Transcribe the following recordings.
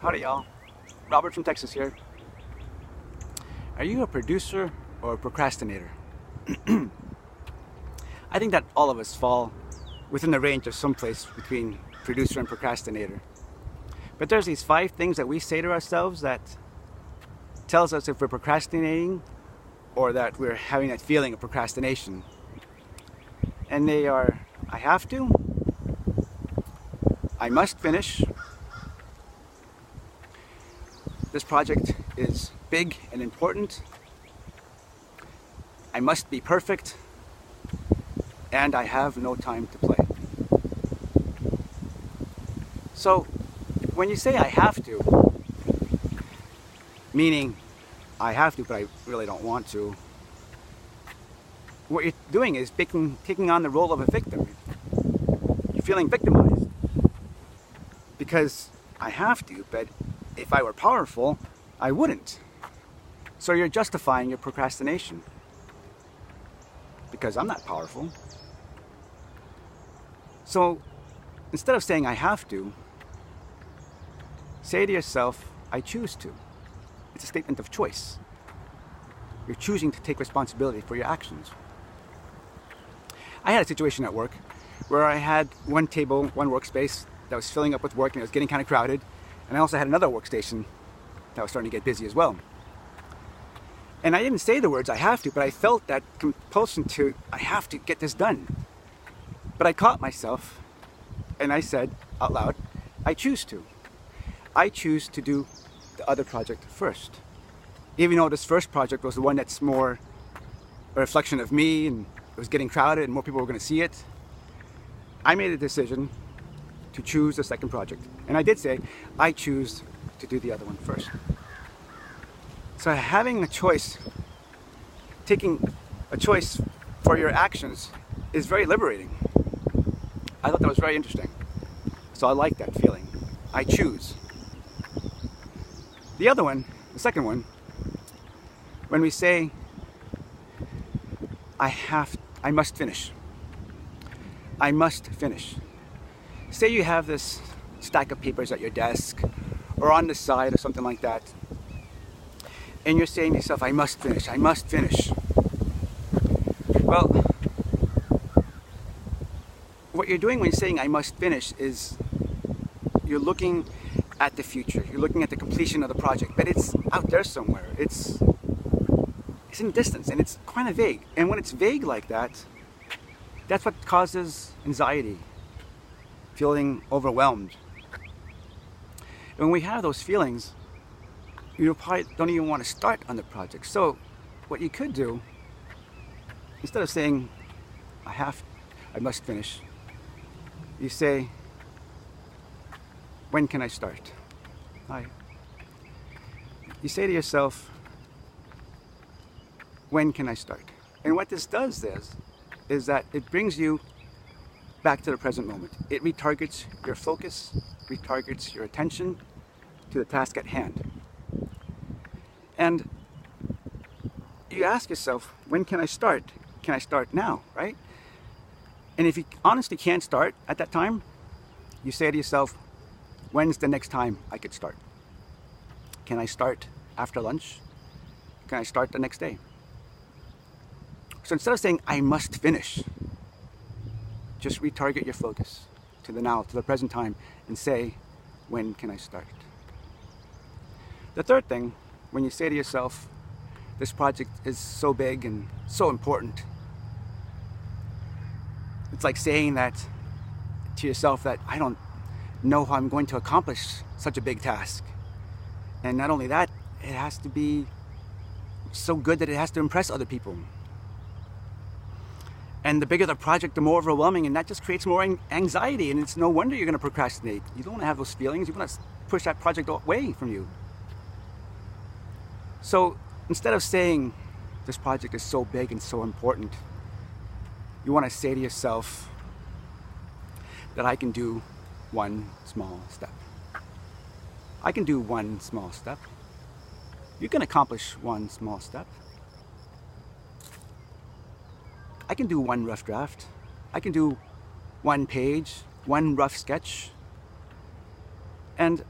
Howdy y'all, Robert from Texas here. Are you a producer or a procrastinator? I think that all of us fall within the range of someplace between producer and procrastinator. But there's these 5 things that we say to ourselves that tells us if we're procrastinating or that we're having that feeling of procrastination. And they are, I have to, I must finish, this project is big and important, I must be perfect, and I have no time to play. So when you say I have to, meaning I have to but I really don't want to, what you're doing is taking on the role of a victim. You're feeling victimized because I have to, but if I were powerful, I wouldn't. So you're justifying your procrastination because I'm not powerful. So instead of saying I have to, say to yourself, I choose to. It's a statement of choice. You're choosing to take responsibility for your actions. I had a situation at work where I had one table, one workspace that was filling up with work and it was getting kind of crowded. And I also had another workstation that was starting to get busy as well. And I didn't say the words I have to, but I felt that compulsion to, I have to get this done. But I caught myself and I said out loud, I choose to. I choose to do the other project first. Even though this first project was the one that's more a reflection of me and it was getting crowded and more people were going to see it, I made a decision to choose the second project. And I did say, I choose to do the other one first. So having a choice, taking a choice for your actions is very liberating. I thought that was very interesting. So I like that feeling. I choose. The other one, the second one, when we say, I must finish. I must finish. Say you have this stack of papers at your desk or on the side or something like that, and you're saying to yourself, I must finish, I must finish. Well, what you're doing when you're saying I must finish is you're looking at the future. You're looking at the completion of the project, but it's out there somewhere. It's in the distance and it's kind of vague. And when it's vague like that, that's what causes anxiety, feeling overwhelmed. When we have those feelings, you probably don't even want to start on the project. So what you could do, instead of saying I must finish, you say, when can I start? You say to yourself, when can I start? And what this does is that it brings you back to the present moment. It retargets your focus, retargets your attention to the task at hand. And you ask yourself, when can I start? Can I start now, right? And if you honestly can't start at that time, you say to yourself, when's the next time I could start? Can I start after lunch? Can I start the next day? So instead of saying, I must finish, just retarget your focus to the now, to the present time, and say, when can I start? The third thing, when you say to yourself, this project is so big and so important, it's like saying that to yourself that I don't know how I'm going to accomplish such a big task. And not only that, it has to be so good that it has to impress other people. And the bigger the project, the more overwhelming, and that just creates more anxiety, and it's no wonder you're going to procrastinate. You don't want to have those feelings. You want to push that project away from you. So instead of saying this project is so big and so important, you want to say to yourself that I can do one small step. I can do one small step. You can accomplish one small step. I can do one rough draft. I can do one page, one rough sketch. And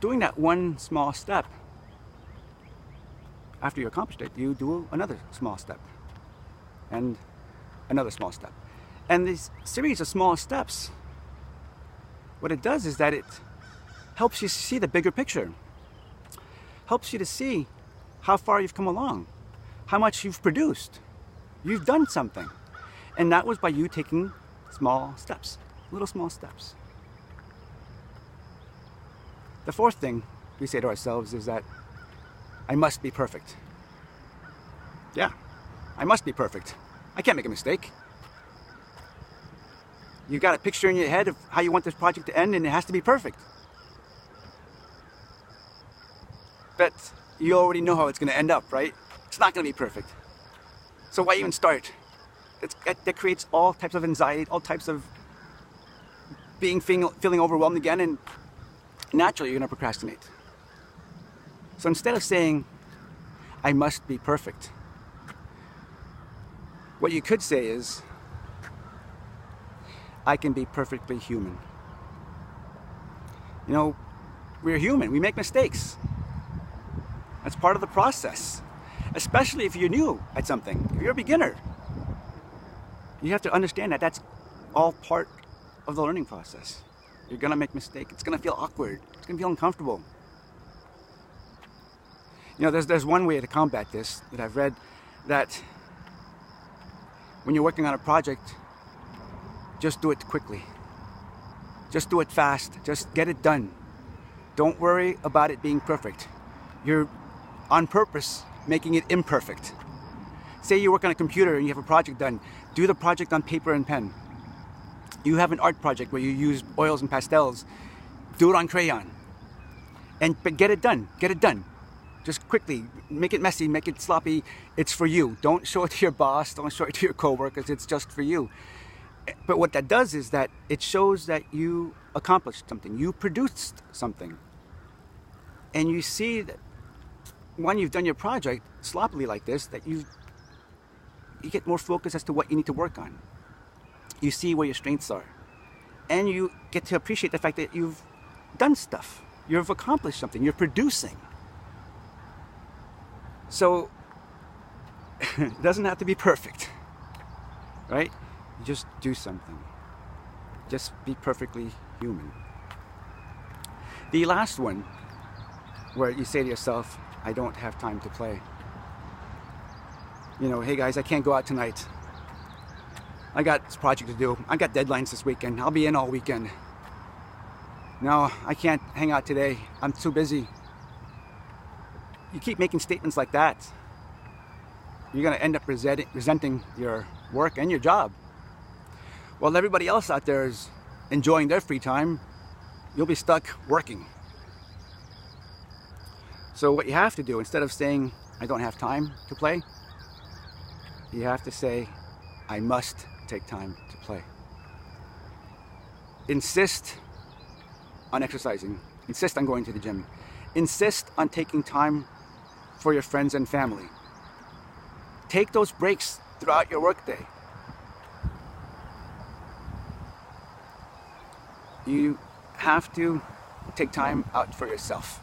doing that one small step, after you accomplished it, you do another small step and another small step. And this series of small steps, what it does is that it helps you see the bigger picture, helps you to see how far you've come along, how much you've produced. You've done something. And that was by you taking small steps, little small steps. The fourth thing we say to ourselves is that I must be perfect. Yeah, I must be perfect. I can't make a mistake. You've got a picture in your head of how you want this project to end, and it has to be perfect. But you already know how it's going to end up, right? It's not going to be perfect. So why even start? That creates all types of anxiety, all types of feeling overwhelmed again, and naturally you're going to procrastinate. So instead of saying, I must be perfect, what you could say is, I can be perfectly human. You know, we're human. We make mistakes. That's part of the process, especially if you're new at something. If you're a beginner, you have to understand that that's all part of the learning process. You're going to make mistakes. It's going to feel awkward. It's going to feel uncomfortable. You know, there's one way to combat this that I've read, that when you're working on a project, just do it quickly. Just do it fast. Just get it done. Don't worry about it being perfect. You're on purpose making it imperfect. Say you work on a computer and you have a project done. Do the project on paper and pen. You have an art project where you use oils and pastels. Do it on crayon. But get it done. Get it done. Just quickly. Make it messy. Make it sloppy. It's for you. Don't show it to your boss. Don't show it to your coworkers. It's just for you. But what that does is that it shows that you accomplished something. You produced something. And you see that when you've done your project sloppily like this, that you get more focus as to what you need to work on. You see where your strengths are. And you get to appreciate the fact that you've done stuff. You've accomplished something. You're producing. So it doesn't have to be perfect, right? You just do something. Just be perfectly human. The last one, where you say to yourself, I don't have time to play. You know, hey guys, I can't go out tonight. I got this project to do. I got deadlines this weekend. I'll be in all weekend. No, I can't hang out today. I'm too busy. You keep making statements like that, you're going to end up resenting your work and your job. While everybody else out there is enjoying their free time, you'll be stuck working. So what you have to do, instead of saying, I don't have time to play, you have to say, I must take time to play. Insist on exercising. Insist on going to the gym. Insist on taking time for your friends and family. Take those breaks throughout your workday. You have to take time out for yourself.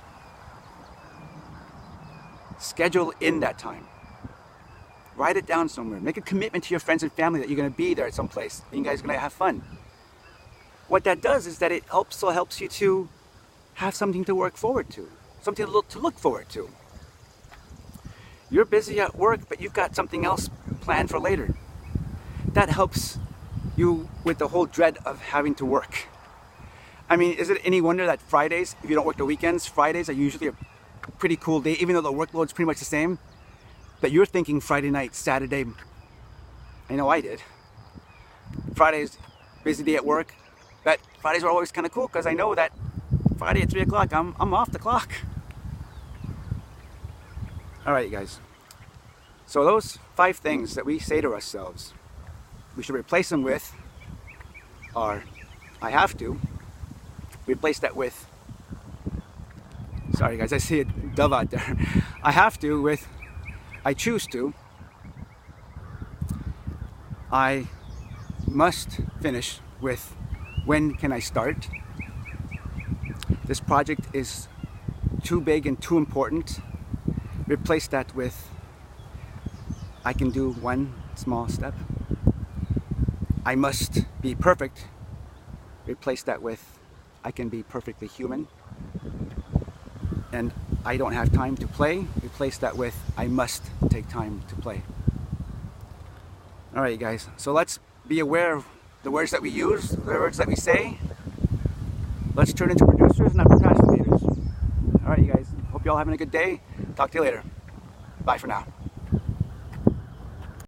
Schedule in that time. Write it down somewhere. Make a commitment to your friends and family that you're going to be there at some place. And you guys are going to have fun. What that does is that it also helps you to have something to work forward to. Something to look forward to. You're busy at work, but you've got something else planned for later. That helps you with the whole dread of having to work. I mean, is it any wonder that Fridays, if you don't work the weekends, Fridays are usually a pretty cool day, even though the workload's pretty much the same? That you're thinking Friday night, Saturday. I know I did. Friday's busy day at work, but Fridays are always kind of cool because I know that Friday at 3 o'clock, I'm off the clock. All right, you guys. So those 5 things that we say to ourselves, we should replace them with are, I have to. Replace that with, sorry guys, I see a dove out there. I have to with, I choose to. I must finish with, when can I start? This project is too big and too important, replace that with I can do one small step. I must be perfect, replace that with I can be perfectly human. And I don't have time to play, replace that with I must take time to play. Alright, you guys, so let's be aware of the words that we use, the words that we say. Let's turn into producers, not procrastinators. Alright, you guys, hope you all having a good day. Talk to you later. Bye for now.